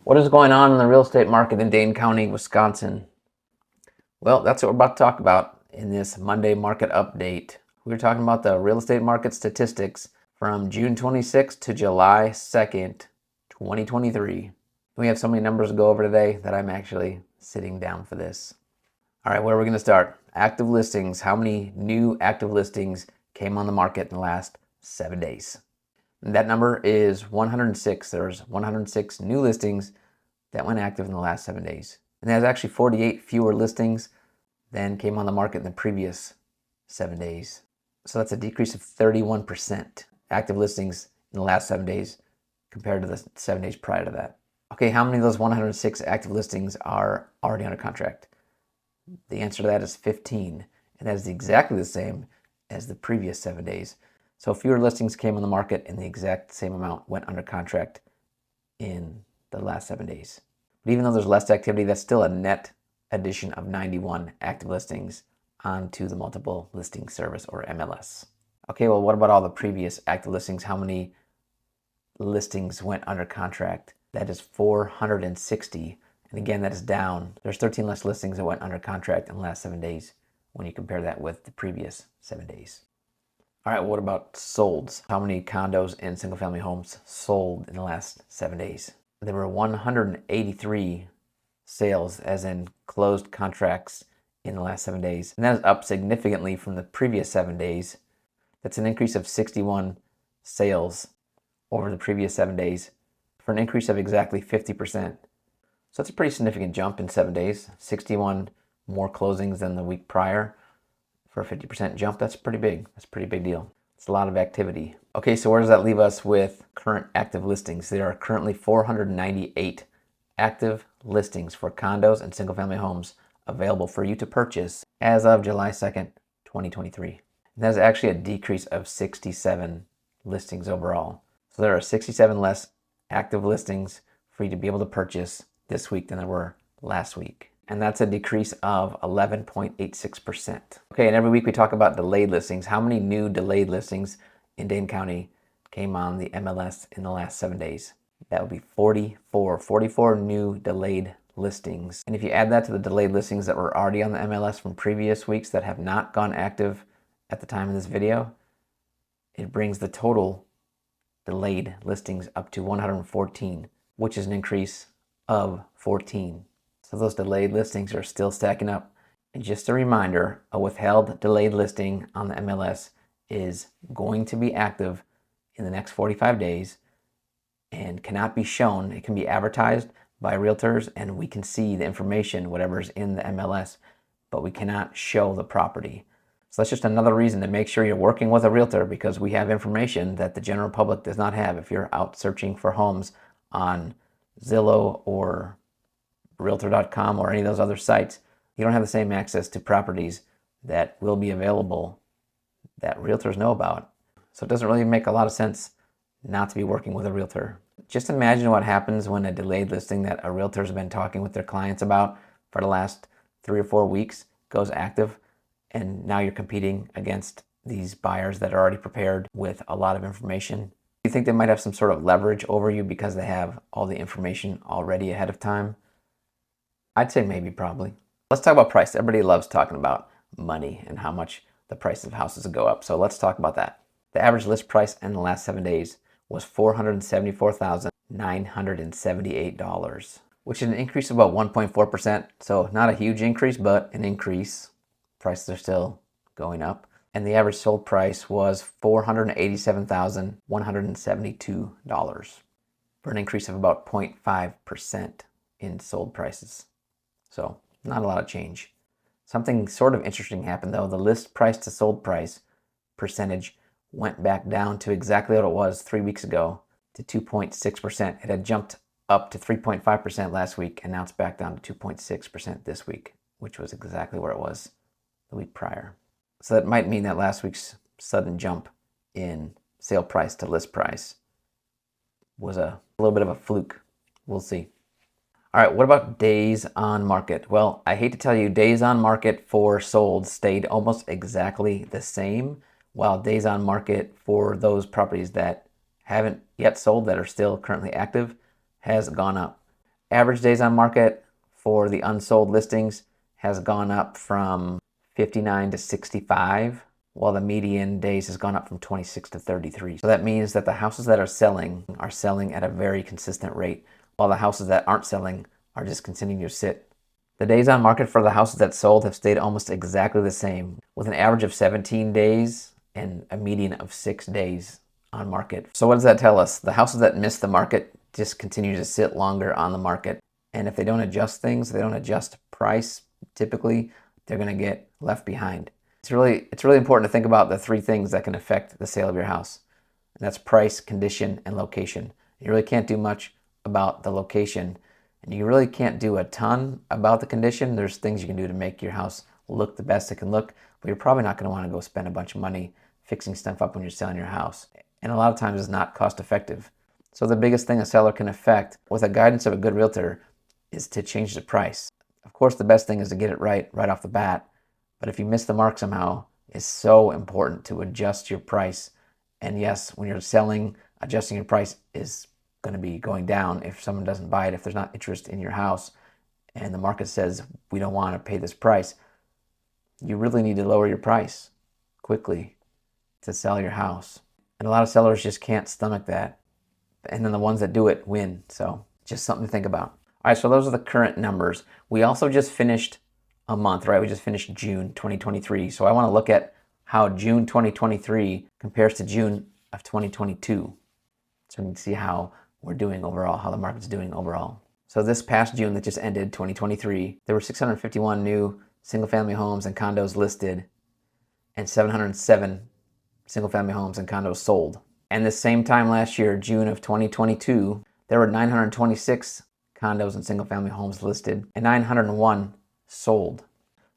What is going on in the real estate market in Dane County, Wisconsin? Well, that's what we're about to talk about in this Monday market update. We're talking about the real estate market statistics from June 26th to July 2nd, 2023. We have so many numbers to go over today that I'm actually sitting down for this. All right, where are we going to start? Active listings. How many new active listings came on the market in the last 7 days? And that number is 106. There's 106 new listings that went active in the last 7 days. And there's actually 48 fewer listings than came on the market in the previous 7 days. So that's a decrease of 31% active listings in the last 7 days compared to the 7 days prior to that. Okay, how many of those 106 active listings are already under contract? The answer to that is 15, and that is exactly the same as the previous 7 days. So fewer listings came on the market and the exact same amount went under contract in the last 7 days. But even though there's less activity, that's still a net addition of 91 active listings onto the multiple listing service, or MLS. Okay, well, what about all the previous active listings? How many listings went under contract? That is 460. And again, that is down. There's 13 less listings that went under contract in the last 7 days when you compare that with the previous 7 days. All right, what about solds? How many condos and single-family homes sold in the last 7 days? There were 183 sales, as in closed contracts, in the last 7 days. And that is up significantly from the previous 7 days. That's an increase of 61 sales over the previous 7 days for an increase of exactly 50%. So that's a pretty significant jump in 7 days. 61 more closings than the week prior. For a 50% jump, that's pretty big. That's a pretty big deal. It's a lot of activity. Okay, so where does that leave us with current active listings? There are currently 498 active listings for condos and single-family homes available for you to purchase as of July 2nd, 2023. And that is actually a decrease of 67 listings overall. So there are 67 less active listings for you to be able to purchase this week than there were last week. And that's a decrease of 11.86%. Okay, and every week we talk about delayed listings. How many new delayed listings in Dane County came on the MLS in the last 7 days? That would be 44 new delayed listings. And if you add that to the delayed listings that were already on the MLS from previous weeks that have not gone active at the time of this video, it brings the total delayed listings up to 114, which is an increase of 14. So those delayed listings are still stacking up. And just a reminder, a withheld delayed listing on the MLS is going to be active in the next 45 days and cannot be shown. It can be advertised by realtors and we can see the information, whatever's in the MLS, but we cannot show the property. So that's just another reason to make sure you're working with a realtor, because we have information that the general public does not have. If you're out searching for homes on Zillow or Realtor.com or any of those other sites, you don't have the same access to properties that will be available that realtors know about. So it doesn't really make a lot of sense not to be working with a realtor. Just imagine what happens when a delayed listing that a realtor has been talking with their clients about for the last 3 or 4 weeks goes active, and now you're competing against these buyers that are already prepared with a lot of information. Do you think they might have some sort of leverage over you because they have all the information already ahead of time? I'd say maybe, probably. Let's talk about price. Everybody loves talking about money and how much the price of houses go up. So let's talk about that. The average list price in the last 7 days was $474,978, which is an increase of about 1.4%. So not a huge increase, but an increase. Prices are still going up. And the average sold price was $487,172 for an increase of about 0.5% in sold prices. So not a lot of change. Something sort of interesting happened though. The list price to sold price percentage went back down to exactly what it was 3 weeks ago, to 2.6%. It had jumped up to 3.5% last week, and now it's back down to 2.6% this week, which was exactly where it was the week prior. So that might mean that last week's sudden jump in sale price to list price was a little bit of a fluke. We'll see. All right, what about days on market? Well, I hate to tell you, days on market for sold stayed almost exactly the same, while days on market for those properties that haven't yet sold, that are still currently active, has gone up. Average days on market for the unsold listings has gone up from 59 to 65, while the median days has gone up from 26 to 33. So that means that the houses that are selling at a very consistent rate, while the houses that aren't selling are just continuing to sit. The days on market for the houses that sold have stayed almost exactly the same, with an average of 17 days and a median of 6 days on market. So what does that tell us? The houses that miss the market just continue to sit longer on the market. And if they don't adjust things, they don't adjust price, typically, they're going to get left behind. It's really important to think about the 3 things that can affect the sale of your house. And that's price, condition, and location. You really can't do much about the location, and you really can't do a ton about the condition. There's things you can do to make your house look the best it can look, but you're probably not going to want to go spend a bunch of money fixing stuff up when you're selling your house. And a lot of times it's not cost effective. So the biggest thing a seller can affect with the guidance of a good realtor is to change the price. Of course, the best thing is to get it right off the bat, but if you miss the mark somehow, it's so important to adjust your price. And yes, when you're selling, adjusting your price is going to be going down if someone doesn't buy it, if there's not interest in your house and the market says we don't want to pay this price. You really need to lower your price quickly to sell your house. And a lot of sellers just can't stomach that. And then the ones that do it win. So just something to think about. All right, so those are the current numbers. We also just finished a month, right? We just finished June 2023. So I want to look at how June 2023 compares to June of 2022. So we can see how we're doing overall, how the market's doing overall. So this past June that just ended, 2023, there were 651 new single-family homes and condos listed and 707 single-family homes and condos sold. And the same time last year, June of 2022, there were 926 condos and single-family homes listed and 901 sold.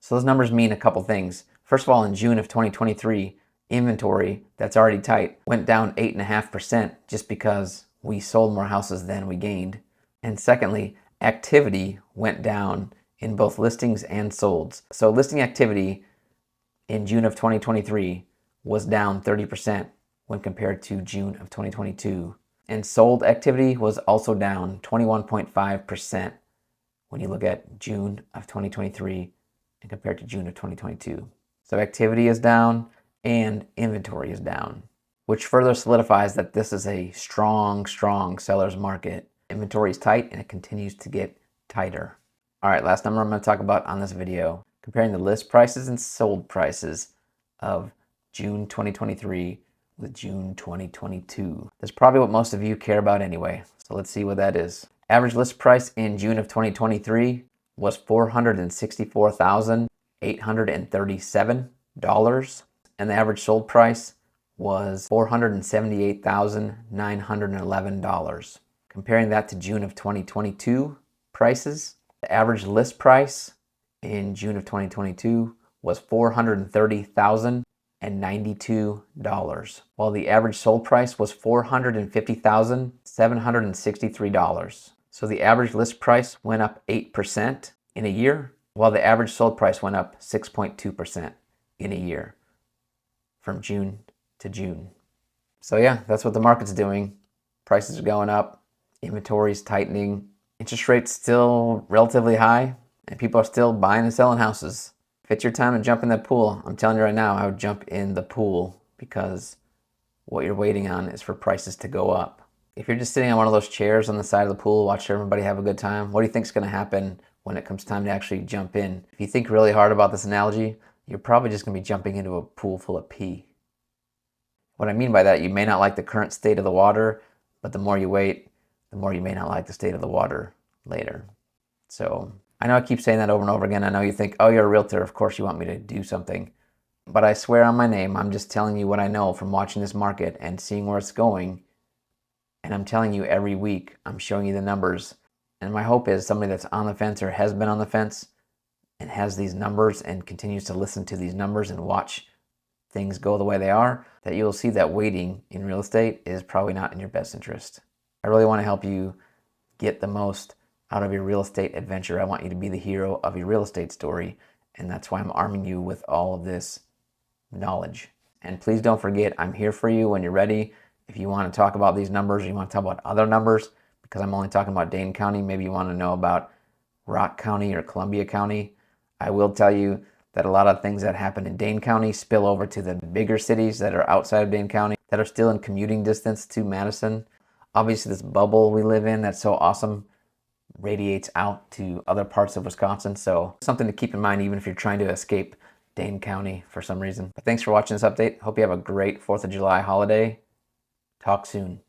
So those numbers mean a couple things. First of all, in June of 2023, inventory that's already tight went down 8.5% just because we sold more houses than we gained. And secondly, activity went down in both listings and solds. So listing activity in June of 2023 was down 30% when compared to June of 2022. And sold activity was also down 21.5% when you look at June of 2023 and compared to June of 2022. So activity is down and inventory is down, which further solidifies that this is a strong seller's market. Inventory is tight and it continues to get tighter. All right, last number I'm going to talk about on this video, comparing the list prices and sold prices of June 2023 with June 2022. That's probably what most of you care about anyway. So let's see what that is. Average list price in June of 2023 was $464,837, and the average sold price was $478,911. Comparing that to June of 2022 prices, the average list price in June of 2022 was $430,092, while the average sold price was $450,763. So the average list price went up 8% in a year, while the average sold price went up 6.2% in a year from June to June. So yeah, that's what the market's doing. Prices are going up, inventory is tightening, interest rates still relatively high, and people are still buying and selling houses. If it's your time to jump in that pool, I'm telling you right now, I would jump in the pool because what you're waiting on is for prices to go up. If you're just sitting on one of those chairs on the side of the pool, watching everybody have a good time, what do you think is going to happen when it comes time to actually jump in? If you think really hard about this analogy, you're probably just going to be jumping into a pool full of pee. What I mean by that, you may not like the current state of the water, but the more you wait, the more you may not like the state of the water later. So I know I keep saying that over and over again. I know you think, oh, you're a realtor, of course you want me to do something. But I swear on my name, I'm just telling you what I know from watching this market and seeing where it's going. And I'm telling you every week, I'm showing you the numbers. And my hope is somebody that's on the fence or has been on the fence and has these numbers and continues to listen to these numbers and watch things go the way they are, that you'll see that waiting in real estate is probably not in your best interest. I really want to help you get the most out of your real estate adventure. I want you to be the hero of your real estate story. And that's why I'm arming you with all of this knowledge. And please don't forget, I'm here for you when you're ready. If you want to talk about these numbers or you want to talk about other numbers, because I'm only talking about Dane County. Maybe you want to know about Rock County or Columbia County. I will tell you that a lot of things that happen in Dane County spill over to the bigger cities that are outside of Dane County, that are still in commuting distance to Madison. Obviously, this bubble we live in that's so awesome radiates out to other parts of Wisconsin. So something to keep in mind even if you're trying to escape Dane County for some reason. But thanks for watching this update. Hope you have a great 4th of July holiday. Talk soon.